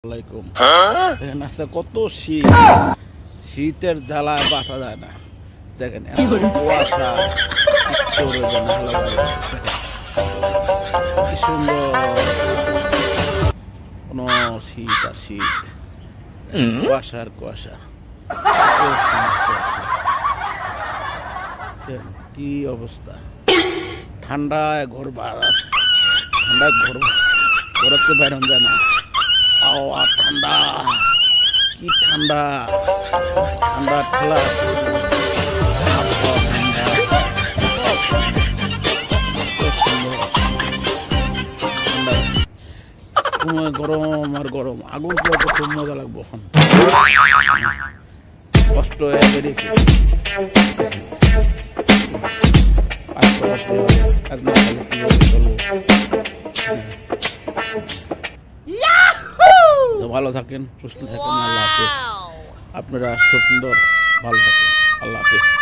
আসসালামাইকুম। দেখেন আজকে কত শীত, শীতের জ্বালায় বাঁচা যায় না। দেখেন এত কুয়াশা, কি সুন্দর কোন শীত আর শীত, কুয়াশা আর কুয়াশা, কি অবস্থা। ঠান্ডায় ঘর ঘরেতে বেরোন যায় না। আওয়া ঠান্ডা, কি ঠান্ডা, ঠান্ডা ঠেলা, গরম আর গরম, আগুন পোড়াতে খুব মজা লাগবো। কষ্ট হয়ে বেরিয়েছে, ভালো থাকেন, সুস্থ থাকেন। আল্লাহ হাফেজ। আপনারা সুন্দর ভালো থাকেন। আল্লাহ হাফেজ।